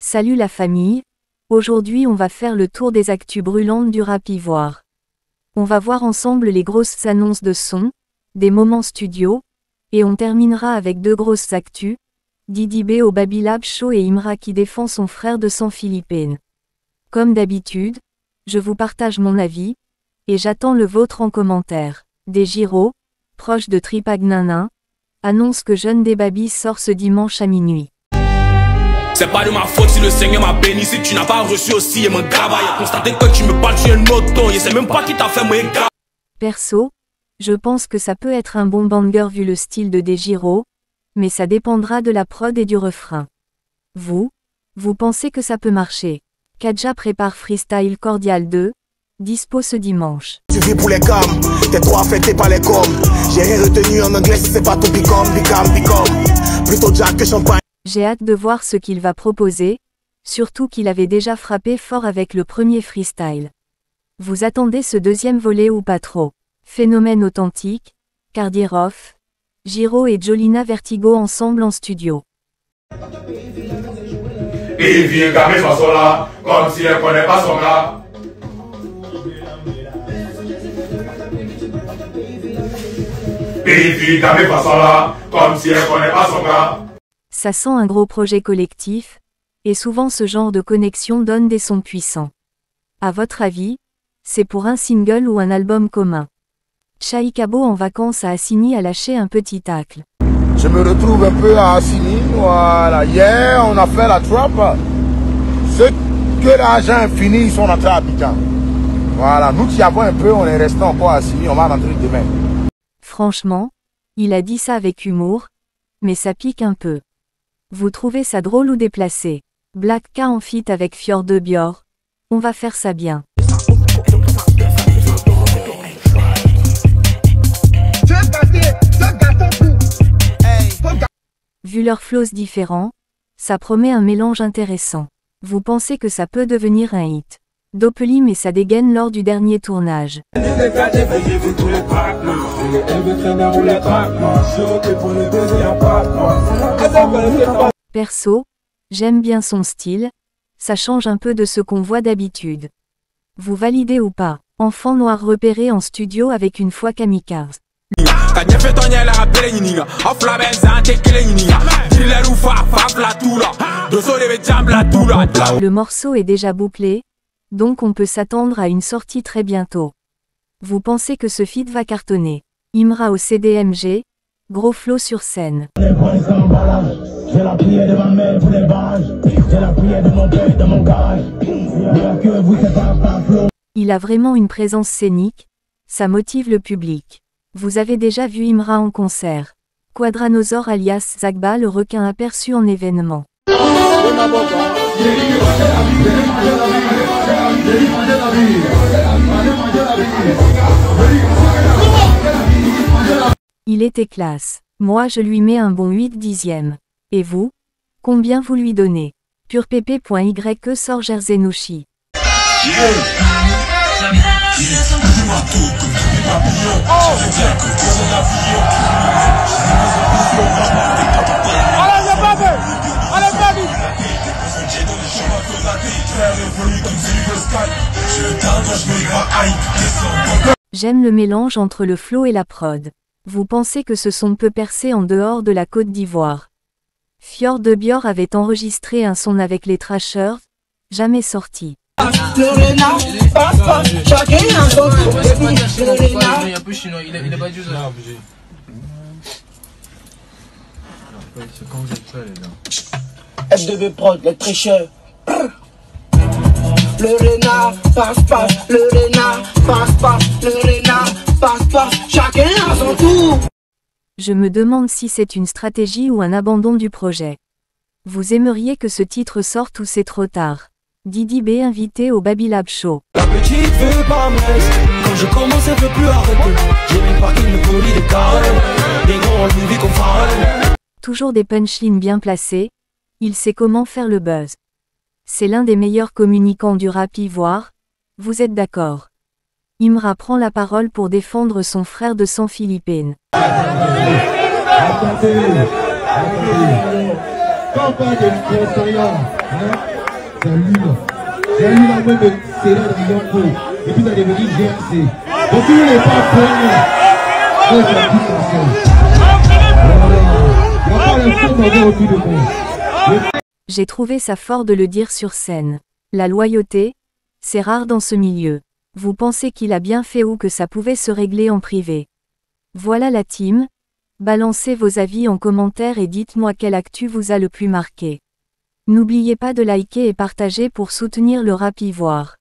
Salut la famille, aujourd'hui on va faire le tour des actus brûlantes du rap ivoire. On va voir ensemble les grosses annonces de son, des moments studio, et on terminera avec deux grosses actus, Didi B au Babylab Show et Imra qui défend son frère de sang philippine. Comme d'habitude, je vous partage mon avis, et j'attends le vôtre en commentaire. Desgiro, proche de Tripagnanin, annonce que Jeune Debaby sort ce dimanche à minuit. C'est pas de ma faute si le Seigneur m'a béni, si tu n'as pas reçu aussi et mon travail. Constater que tu me parles sur un autre ton, et c'est même pas qui t'a fait mon gars. Perso, je pense que ça peut être un bon banger vu le style de Desgiro, mais ça dépendra de la prod et du refrain. Vous pensez que ça peut marcher? Kadja prépare Freestyle Cordial 2, dispo ce dimanche. Tu vis pour les cams, t'es trop affecté par les coms. J'ai rien retenu en anglais si c'est pas tout become. Plutôt Jack que champagne. J'ai hâte de voir ce qu'il va proposer, surtout qu'il avait déjà frappé fort avec le premier freestyle. Vous attendez ce deuxième volet ou pas trop? Phénomène authentique, Cardieroff, Giro et Jolina Vertigo ensemble en studio. Il vient gamer façon là, comme si elle connaît pas son gars. Il vient gamer façon là, comme si elle connaît pas son gars. Ça sent un gros projet collectif, et souvent ce genre de connexion donne des sons puissants. À votre avis, c'est pour un single ou un album commun? Chaikabo en vacances à Assini a lâché un petit tacle. Je me retrouve un peu à Assini, voilà. Hier, on a fait la trappe. Ceux que l'argent est fini, ils sont rentrés à Abidjan. Voilà, nous qui avons un peu, on est resté encore à Assini, on va rentrer demain. Franchement, il a dit ça avec humour, mais ça pique un peu. Vous trouvez ça drôle ou déplacé? Black K en feat avec Fjord de Bior, on va faire ça bien. Vu leurs flows différents, ça promet un mélange intéressant. Vous pensez que ça peut devenir un hit? Doppeli met sa dégaine lors du dernier tournage. Perso, j'aime bien son style, ça change un peu de ce qu'on voit d'habitude. Vous validez ou pas? Enfant noir repéré en studio avec une fois kamikaze. Le morceau est déjà bouclé, donc on peut s'attendre à une sortie très bientôt. Vous pensez que ce feat va cartonner? Imra au CDMG, gros flow sur scène. Il a vraiment une présence scénique, ça motive le public. Vous avez déjà vu Imra en concert. Quadranosaure alias Zagba le requin aperçu en événement. Il était classe. Moi je lui mets un bon 8/10. Et vous? Combien vous lui donnez? PurePP.YE sort Jerzenouchi. J'aime le mélange entre le flow et la prod. Vous pensez que ce son peut percer en dehors de la Côte d'Ivoire? Fjord de Bior avait enregistré un son avec les Trashers, jamais sorti. FDB Prod, les tricheurs. Le renard passe, le renard passe, le renard passe, chacun à son tour. Je me demande si c'est une stratégie ou un abandon du projet. Vous aimeriez que ce titre sorte ou c'est trop tard? Didi B invité au Babylab Show. La petite veut pas me laisser, quand je commence elle veut plus arrêter. J'ai même pas qu'il me polie des carrés, des gros on lui vit qu'on farelle. Toujours des punchlines bien placées, il sait comment faire le buzz. C'est l'un des meilleurs communicants du rap ivoire, vous êtes d'accord? Imra prend la parole pour défendre son frère de sang philippine. Campagne de C'est lui. C'est lui la même de Serra de Yonko. Et puis ça devenu GMC. Donc si vous n'êtes pas prêt, c'est la puissance. Il n'y a pas l'info dans autour de moi. J'ai trouvé ça fort de le dire sur scène. La loyauté, c'est rare dans ce milieu. Vous pensez qu'il a bien fait ou que ça pouvait se régler en privé? Voilà la team. Balancez vos avis en commentaire et dites-moi quelle actu vous a le plus marqué. N'oubliez pas de liker et partager pour soutenir le rap ivoire.